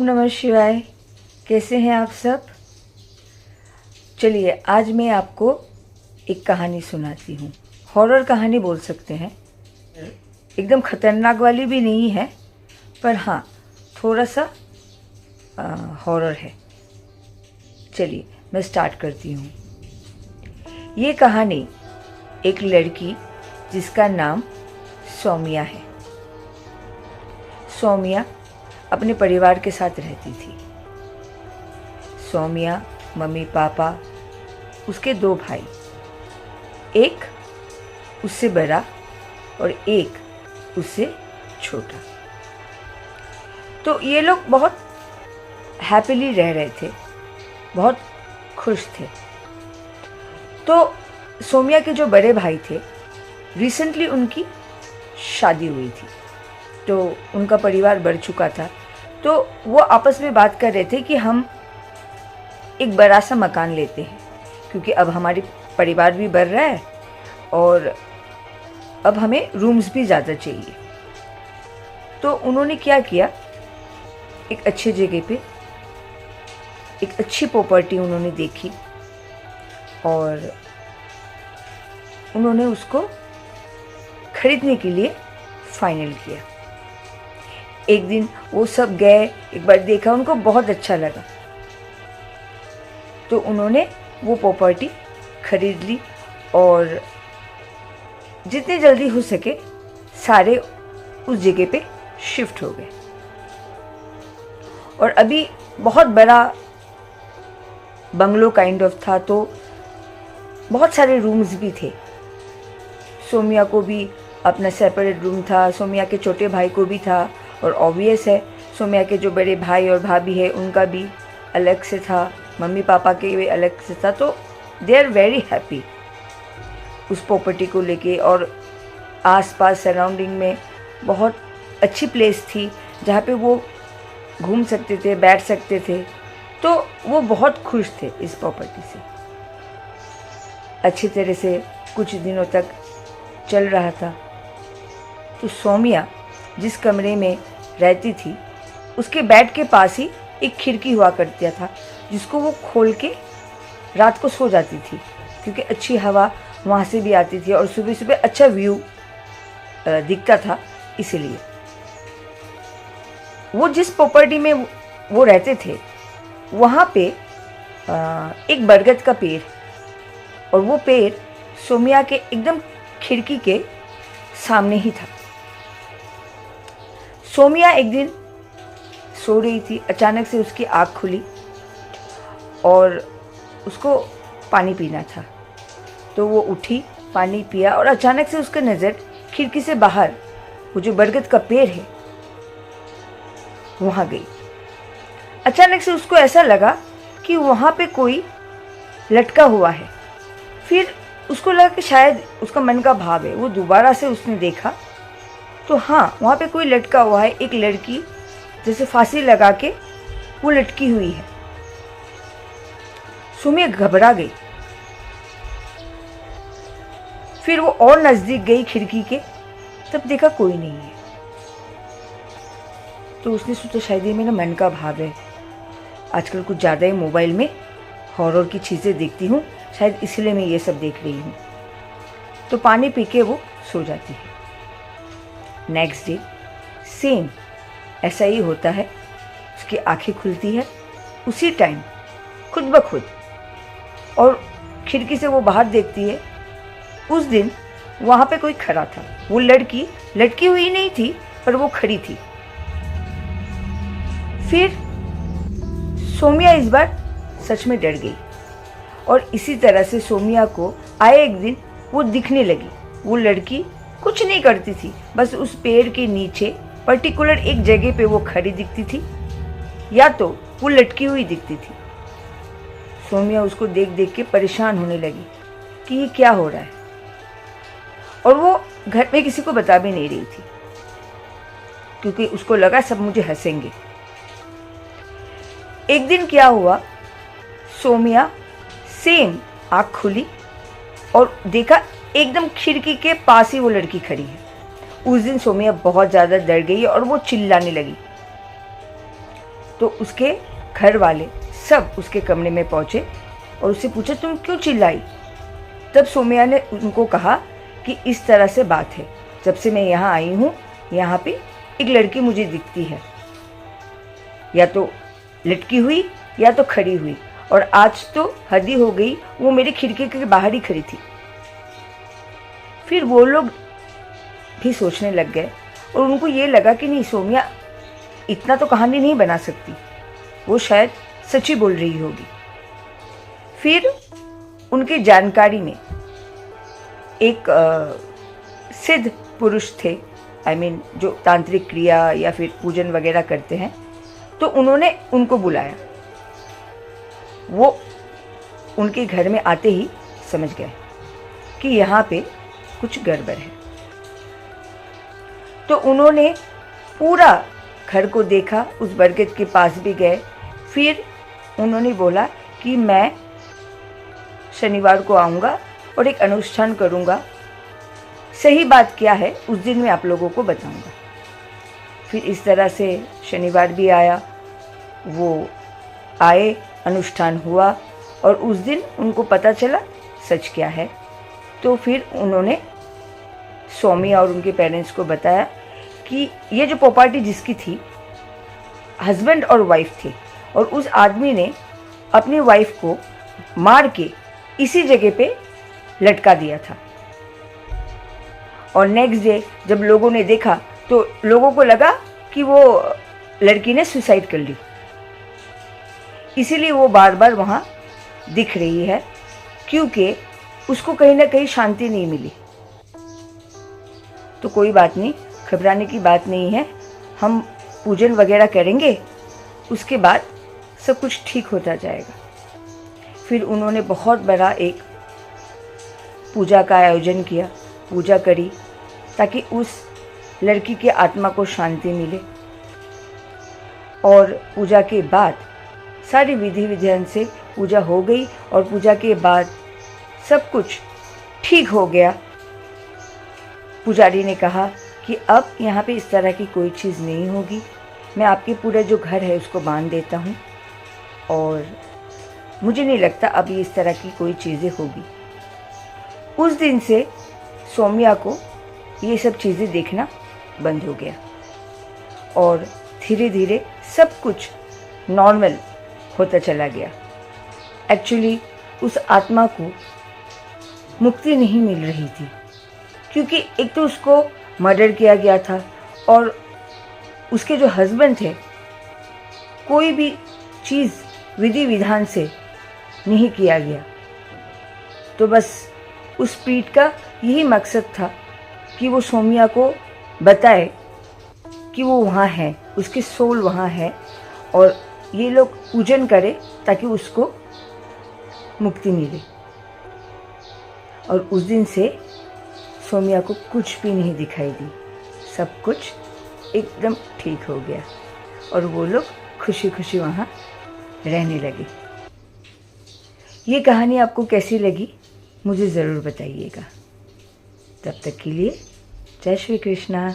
नमः शिवाय। कैसे हैं आप सब? चलिए आज मैं आपको एक कहानी सुनाती हूँ। हॉरर कहानी बोल सकते हैं। एकदम खतरनाक वाली भी नहीं है, पर हाँ थोड़ा सा हॉरर है। चलिए मैं स्टार्ट करती हूँ। ये कहानी एक लड़की जिसका नाम सौम्या है। सौम्या अपने परिवार के साथ रहती थी। सौम्या, मम्मी पापा, उसके 2 भाई, एक उससे बड़ा और एक उससे छोटा। तो ये लोग बहुत हैप्पीली रह रहे थे, बहुत खुश थे। तो सौम्या के जो बड़े भाई थे, रिसेंटली उनकी शादी हुई थी, तो उनका परिवार बढ़ चुका था। तो वो आपस में बात कर रहे थे कि हम एक बड़ा सा मकान लेते हैं, क्योंकि अब हमारी परिवार भी बढ़ रहा है और अब हमें रूम्स भी ज़्यादा चाहिए। तो उन्होंने क्या किया, एक अच्छी जगह पे एक अच्छी प्रॉपर्टी उन्होंने देखी और उन्होंने उसको खरीदने के लिए फाइनल किया। एक दिन वो सब गए, एक बार देखा, उनको बहुत अच्छा लगा, तो उन्होंने वो प्रॉपर्टी खरीद ली और जितनी जल्दी हो सके सारे उस जगह पे शिफ्ट हो गए। और अभी बहुत बड़ा बंगलो काइंड ऑफ था, तो बहुत सारे रूम्स भी थे। सौम्या को भी अपना सेपरेट रूम था, सौम्या के छोटे भाई को भी था, और ऑब्वियस है सौम्या के जो बड़े भाई और भाभी है उनका भी अलग से था, मम्मी पापा के भी अलग से था। तो दे आर वेरी हैप्पी उस प्रॉपर्टी को लेके। और आसपास सराउंडिंग में बहुत अच्छी प्लेस थी जहाँ पे वो घूम सकते थे, बैठ सकते थे। तो वो बहुत खुश थे इस प्रॉपर्टी से। अच्छी तरह से कुछ दिनों तक चल रहा था। तो सौम्या जिस कमरे में रहती थी, उसके बेड के पास ही एक खिड़की हुआ करता था, जिसको वो खोल के रात को सो जाती थी, क्योंकि अच्छी हवा वहाँ से भी आती थी और सुबह सुबह अच्छा व्यू दिखता था। इसीलिए वो जिस प्रॉपर्टी में वो रहते थे, वहाँ पे एक बरगद का पेड़, और वो पेड़ सौम्या के एकदम खिड़की के सामने ही था। सौम्या एक दिन सो रही थी, अचानक से उसकी आँख खुली और उसको पानी पीना था। तो वो उठी, पानी पिया, और अचानक से उसका नज़र खिड़की से बाहर वो जो बरगद का पेड़ है वहाँ गई। अचानक से उसको ऐसा लगा कि वहाँ पे कोई लटका हुआ है। फिर उसको लगा कि शायद उसका मन का भाव है। वो दोबारा से उसने देखा तो हाँ, वहाँ पे कोई लटका हुआ है, एक लड़की जैसे फांसी लगा के वो लटकी हुई है। सौम्या घबरा गई। फिर वो और नजदीक गई खिड़की के, तब देखा कोई नहीं है। तो उसने सोचा शायद ये मेरा मन का भाव है, आजकल कुछ ज़्यादा ही मोबाइल में हॉरर की चीज़ें देखती हूँ, शायद इसलिए मैं ये सब देख रही हूँ। तो पानी पी के वो सो जाती है। नेक्स्ट डे सेम ऐसा ही होता है। उसकी आंखें खुलती है उसी टाइम खुद ब खुद, और खिड़की से वो बाहर देखती है। उस दिन वहाँ पे कोई खड़ा था। वो लड़की लटकी हुई नहीं थी, पर वो खड़ी थी। फिर सौम्या इस बार सच में डर गई, और इसी तरह से सौम्या को आए एक दिन वो दिखने लगी। वो लड़की कुछ नहीं करती थी, बस उस पेड़ के नीचे पर्टिकुलर एक जगह पे वो खड़ी दिखती थी, या तो वो लटकी हुई दिखती थी। सौम्या उसको देख देख के परेशान होने लगी कि ये क्या हो रहा है, और वो घर में किसी को बता भी नहीं रही थी, क्योंकि उसको लगा सब मुझे हंसेंगे। एक दिन क्या हुआ, सौम्या सेम आँख खुली और देखा एकदम खिड़की के पास ही वो लड़की खड़ी है। उस दिन सौम्या बहुत ज़्यादा डर गई और वो चिल्लाने लगी। तो उसके घर वाले सब उसके कमरे में पहुंचे और उससे पूछा तुम क्यों चिल्लाई। तब सौम्या ने उनको कहा कि इस तरह से बात है, जब से मैं यहाँ आई हूँ यहाँ पे एक लड़की मुझे दिखती है, या तो लटकी हुई या तो खड़ी हुई, और आज तो हद ही हो गई, वो मेरी खिड़की के बाहर ही खड़ी थी। फिर वो लोग भी सोचने लग गए और उनको ये लगा कि नहीं, सौम्या इतना तो कहानी नहीं बना सकती, वो शायद सच्ची बोल रही होगी। फिर उनके जानकारी में एक सिद्ध पुरुष थे, जो तांत्रिक क्रिया या फिर पूजन वगैरह करते हैं, तो उन्होंने उनको बुलाया। वो उनके घर में आते ही समझ गए कि यहाँ पे कुछ गड़बड़ है। तो उन्होंने पूरा घर को देखा, उस बरगद के पास भी गए। फिर उन्होंने बोला कि मैं शनिवार को आऊँगा और एक अनुष्ठान करूँगा, सही बात क्या है उस दिन मैं आप लोगों को बताऊँगा। फिर इस तरह से शनिवार भी आया, वो आए, अनुष्ठान हुआ और उस दिन उनको पता चला सच क्या है। तो फिर उन्होंने सौम्या और उनके पेरेंट्स को बताया कि ये जो प्रॉपर्टी जिसकी थी, हस्बैंड और वाइफ थे, और उस आदमी ने अपनी वाइफ को मार के इसी जगह पे लटका दिया था। और नेक्स्ट डे जब लोगों ने देखा तो लोगों को लगा कि वो लड़की ने सुसाइड कर ली, इसीलिए वो बार बार वहाँ दिख रही है, क्योंकि उसको कहीं ना कहीं शांति नहीं मिली। तो कोई बात नहीं, घबराने की बात नहीं है, हम पूजन वगैरह करेंगे, उसके बाद सब कुछ ठीक होता जाएगा। फिर उन्होंने बहुत बड़ा एक पूजा का आयोजन किया, पूजा करी, ताकि उस लड़की की आत्मा को शांति मिले। और पूजा के बाद सारी विधि विधान से पूजा हो गई और पूजा के बाद सब कुछ ठीक हो गया। पुजारी ने कहा कि अब यहाँ पे इस तरह की कोई चीज़ नहीं होगी, मैं आपके पूरा जो घर है उसको बांध देता हूँ और मुझे नहीं लगता अभी इस तरह की कोई चीज़ें होगी। उस दिन से सौम्या को ये सब चीज़ें देखना बंद हो गया और धीरे धीरे सब कुछ नॉर्मल होता चला गया। एक्चुअली उस आत्मा को मुक्ति नहीं मिल रही थी, क्योंकि एक तो उसको मर्डर किया गया था और उसके जो हस्बैंड थे, कोई भी चीज़ विधि विधान से नहीं किया गया। तो बस उस पीठ का यही मकसद था कि वो सौम्या को बताए कि वो वहाँ है, उसकी सोल वहाँ है और ये लोग पूजन करें ताकि उसको मुक्ति मिले। और उस दिन से सौम्या को कुछ भी नहीं दिखाई दी, सब कुछ एकदम ठीक हो गया और वो लोग खुशी खुशी वहाँ रहने लगे। ये कहानी आपको कैसी लगी मुझे ज़रूर बताइएगा। तब तक के लिए जय श्री कृष्णा।